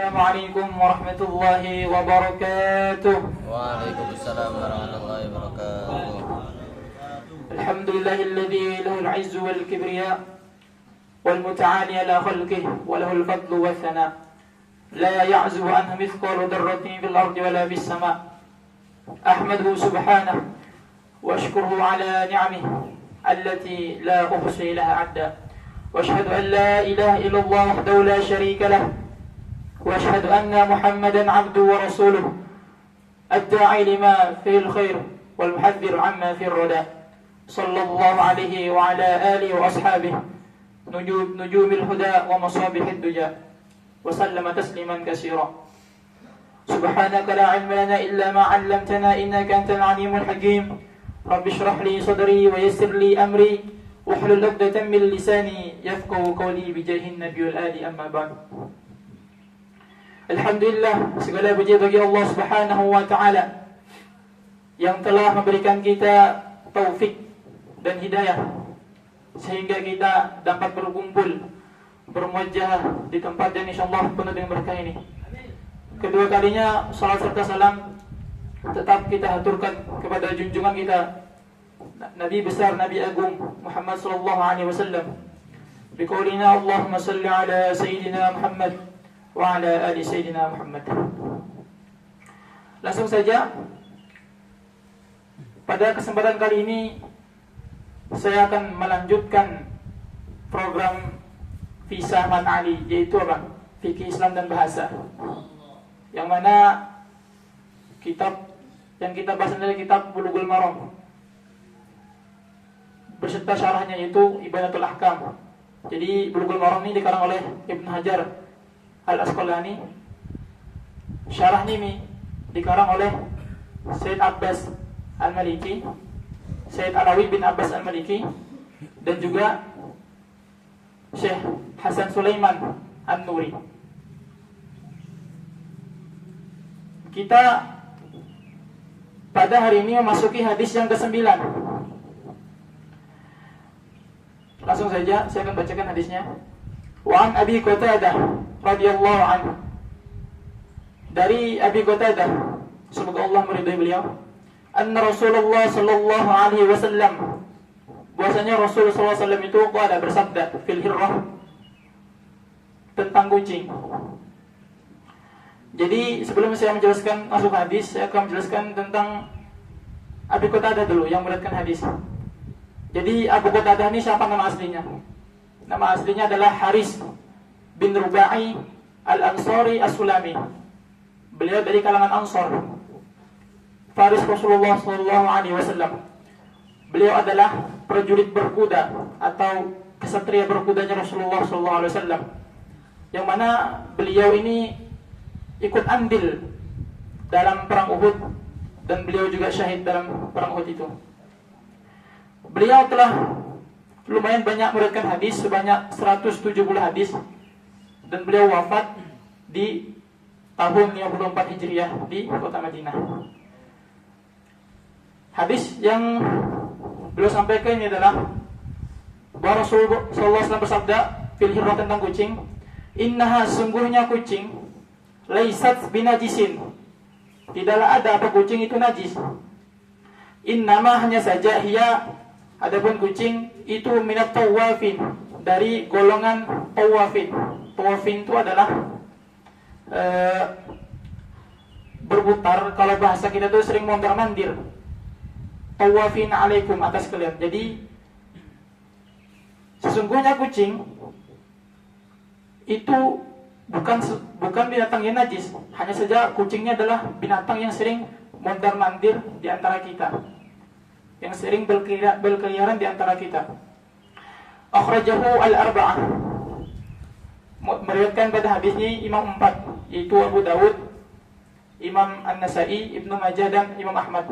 Assalamualaikum warahmatullahi wabarakatuh. Waalaikumsalam warahmatullahi wabarakatuh. Alhamdulillahilladzi lahul 'izzu wal kibriya wal muta'ali ala khalqihi wa lahul fadlu wath thana. La ya'zubu anhu mithqalu dharratin fil ardi wa la fis sama'. Ahmaduhu subhanahu wa ashkuruhu ala ni'amihi allati la uhsi laha 'adda. Wa ashhadu an la ilaha illallah wahdahu la sharika lahu. وأشهد أن محمدا عبده ورسوله الداعي لما فيه الخير والمحذر عما فيه الردى صلى الله عليه وعلى آله وأصحابه نجوم الهدى ومصابيح الدجى وسلم تسليما كثيرا سبحانك لا علم لنا إلا ما علمتنا إنك أنت العليم الحكيم رب اشرح لي صدري ويسر لي أمري واحلل عقدة من لساني يفقهوا قولي بجاه النبي والآل أما بعد. Alhamdulillah, segala puji bagi Allah Subhanahu wa taala yang telah memberikan kita taufik dan hidayah sehingga kita dapat berkumpul bermuajah di tempat yang insyaallah penuh dengan berkah ini. Kedua kalinya salat serta salam tetap kita haturkan kepada junjungan kita Nabi besar, Nabi agung Muhammad sallallahu alaihi wasallam. Biqaulina Allahumma salli ala sayyidina Muhammad wa ala ali sayyidina Muhammad. Langsung saja, pada kesempatan kali ini saya akan melanjutkan program Visa Ahmad Ali, yaitu apa? Fikih Islam dan Bahasa. Yang mana kitab yang kita bahas adalah kitab Bulughul Maram beserta syarahnya, yaitu Ibanatul Ahkam. Jadi Bulughul Maram ini dikarang oleh Ibnu Hajar Al-Asqalani. Syarahnya ini dikarang oleh Syed Abbas Al-Maliki, Syed Alawi bin Abbas Al-Maliki, dan juga Syekh Hasan Sulaiman An-Nuri. Kita pada hari ini memasuki hadis yang ke-9. Langsung saja saya akan bacakan hadisnya. Wa an Abi Qatadah radhiyallahu anhu, dari Abi Qatadah, semoga Allah meridai beliau, anna Rasulullah sallallahu alaihi wasallam, bahwasanya Rasul sallallahu alaihi wasallam itu qala, bersabda, fil hirrah, tentang kucing. Jadi sebelum saya menjelaskan masuk hadis, saya akan menjelaskan tentang Abi Qatadah dulu yang meriwayatkan hadis. Jadi Abu Qatadah ini siapa nama aslinya? Nama aslinya adalah Haris bin Rubai Al-Ansari As-Sulami. Beliau dari kalangan Ansar, Faris Rasulullah SAW. Beliau adalah prajurit berkuda atau kesatria berkudanya Rasulullah SAW, yang mana beliau ini ikut andil dalam perang Uhud, dan beliau juga syahid dalam perang Uhud itu. Beliau telah lumayan banyak meriwayatkan hadis, sebanyak 170 hadis, dan beliau wafat di tahun 54 Hijriah di kota Madinah. Hadis yang beliau sampaikan ini adalah bahwa Rasulullah SAW bersabda fil hirrah, tentang kucing, innaha, sungguhnya kucing, laisat binajisin, tidaklah ada apa kucing itu najis. Innama, hanya saja, hiya, adapun kucing itu, minat tawafin, dari golongan tawafin. Tawafin itu adalah berputar, kalau bahasa kita tuh sering mondar-mandir. Tawafin alaikum, atas kalian. Jadi sesungguhnya kucing itu bukan binatang yang najis, hanya saja kucingnya adalah binatang yang sering mondar-mandir di antara kita, yang sering berkeliaran di antara kita. Akhrajahu al-arba'ah, meriwayatkan pada hadis ini Imam 4, yaitu Abu Dawud, Imam An-Nasai, Ibnu Majah, dan Imam Ahmad.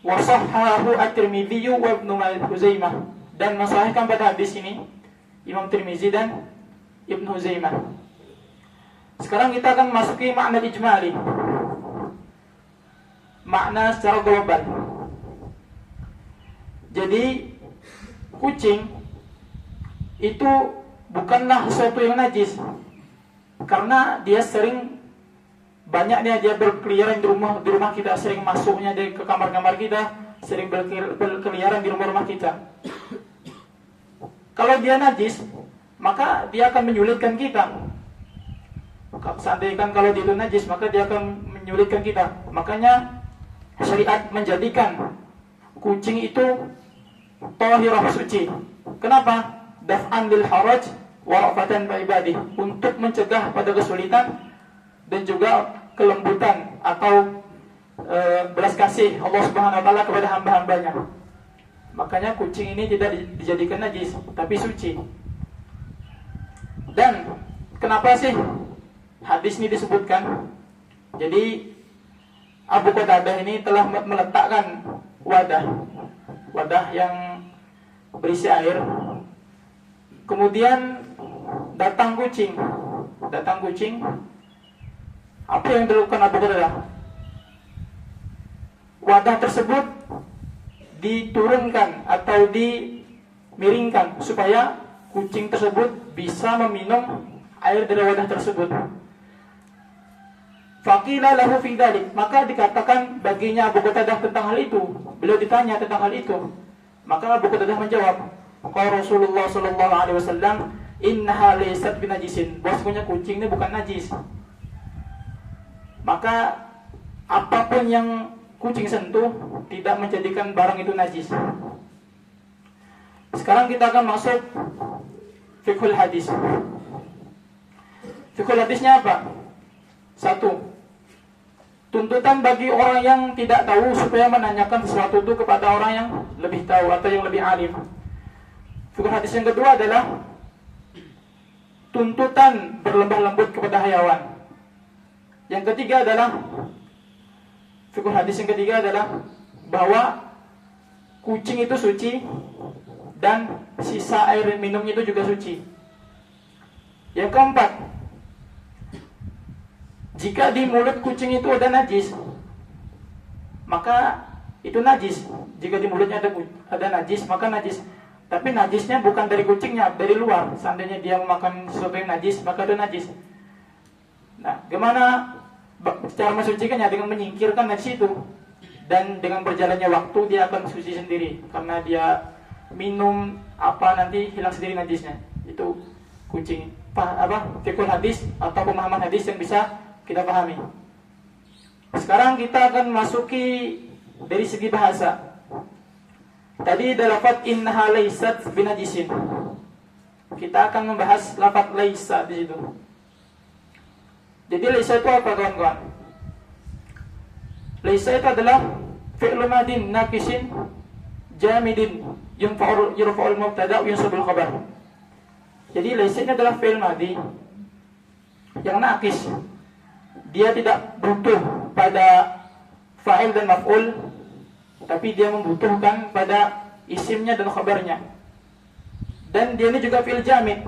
Wa sahhahu at-Tirmidzi wa Ibnu Huzaimah, dan mensahihkan pada hadis ini Imam Tirmizi dan Ibnu Huzaimah. Sekarang kita akan masuki makna ijmali, makna secara global. Jadi kucing itu bukanlah sesuatu yang najis, Karena dia sering banyaknya dia berkeliaran di rumah kita, sering masuknya dia ke kamar-kamar kita, sering berkeliaran di rumah-rumah kita. Kalau dia najis, maka dia akan menyulitkan kita. Seandainya kalau dia itu najis, maka dia akan menyulitkan kita. Makanya syariat menjadikan kucing itu tahirah, suci. Kenapa? Daf'an lil haraj wa rafatan bi ibadih, untuk mencegah pada kesulitan dan juga kelembutan atau belas kasih Allah Subhanahu wa taala kepada hamba-hambanya. Makanya kucing ini tidak dijadikan najis, tapi suci. Dan kenapa sih hadis ini disebutkan? Jadi Abu Qatadah ini telah meletakkan wadah yang berisi air. Kemudian datang kucing. Apa yang dilakukan Abu Qatadah? Wadah tersebut diturunkan atau dimiringkan supaya kucing tersebut bisa meminum air dari wadah tersebut. Faqila lahu fi dzalik, maka dikatakan baginya Abu Qatadah tentang hal itu. Beliau ditanya tentang hal itu, maka Abu Qatadah menjawab, qala Rasulullah sallallahu alaihi wasallam, innaha laysat binajisin. Bahwasanya kucing ini bukan najis. Maka apapun yang kucing sentuh tidak menjadikan barang itu najis. Sekarang kita akan masuk fiqhul hadis. Fiqhul hadisnya apa? 1. Tuntutan bagi orang yang tidak tahu supaya menanyakan sesuatu itu kepada orang yang lebih tahu atau yang lebih alim. Fiqhul hadis yang kedua adalah tuntutan berlembah lembut kepada hayawan. Yang ketiga adalah fiqh hadis yang ketiga adalah bahwa kucing itu suci dan sisa air minumnya itu juga suci. Yang keempat, jika di mulut kucing itu ada najis, maka itu najis. Jika di mulutnya ada najis, maka najis. Tapi najisnya bukan dari kucingnya, dari luar. Seandainya dia memakan sesuatu yang najis, maka itu najis. Nah, gimana cara mensucikannya? Dengan menyingkirkan najis itu, dan dengan berjalannya waktu dia akan suci sendiri, karena dia minum apa nanti hilang sendiri najisnya. Itu kucing. Fiqhul hadis atau pemahaman hadis yang bisa kita pahami. Sekarang kita akan masuki dari segi bahasa. Tadi ada lafaz innaha laysat binajisin. Kita akan membahas lafaz laisa di situ. Jadi laisa itu apa, kawan-kawan? Laisa itu adalah fi'lu madin naqisin jamidin yurfa'ul mubtada' wa yansubul khabar. Jadi laisa ini adalah fi'il madi yang naqis. Dia tidak butuh pada fa'il dan maf'ul, tapi dia membutuhkan pada isimnya dan khabarnya. Dan dia ini juga fi'il jamid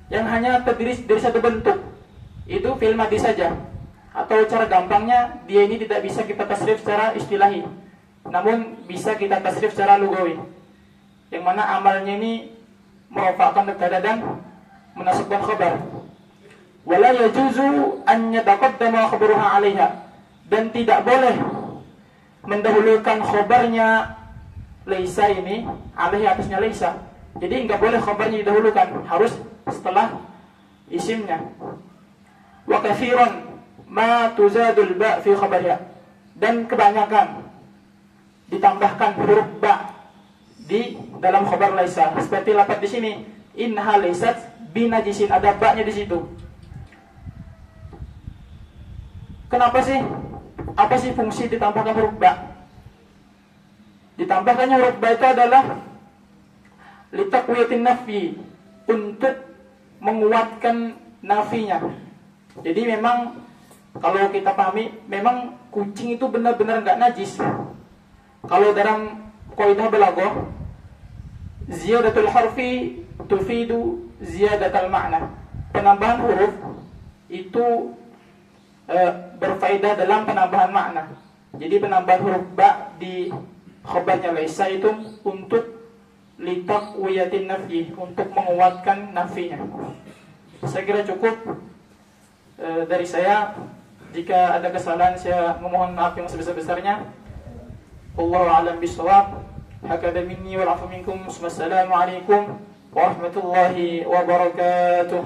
yang hanya terdiri dari satu bentuk. Itu fi'il madi saja. Atau cara gampangnya, dia ini tidak bisa kita tasrif secara istilahi, namun bisa kita tasrif secara lugawi, yang mana amalnya ini merofakkan mubtada dan menasabkan khabar. Wala yajuzu an yataqaddama khabaruha 'alaiha, dan tidak boleh mendahulukan khabarnya laisa ini 'alaiha, atasnya laisa. Jadi enggak boleh khabarnya didahulukan, harus setelah isimnya. Wa katsiran ma tuzadul ba fi khabariha, dan kebanyakan ditambahkan huruf ba di dalam khabar laisa. Seperti lafaz di sini, innaha laysat binajisin, ada ba-nya di situ. Kenapa sih? Apa sih fungsi ditambahkan huruf ba? Ditambahkannya huruf ba itu adalah litaqwiyatin nafi, untuk menguatkan nafinya. Jadi memang kalau kita pahami, memang kucing itu benar-benar enggak najis. Kalau dalam kaidah balaghah, ziyadatul harfi tufidu ziyadatul ma'na. Penambahan huruf itu berfaedah dalam penambahan makna. Jadi penambahan huruf ba di khabarnya laisa itu untuk litaqwiyatin nafyi, untuk menguatkan nafinya. Saya kira cukup. dari saya. Jika ada kesalahan saya memohon maaf yang sebesar-besarnya. Wallahu a'lam bishawab. Hakada minni wal 'afwu minkum. Wassalamu alaikum warahmatullahi wabarakatuh.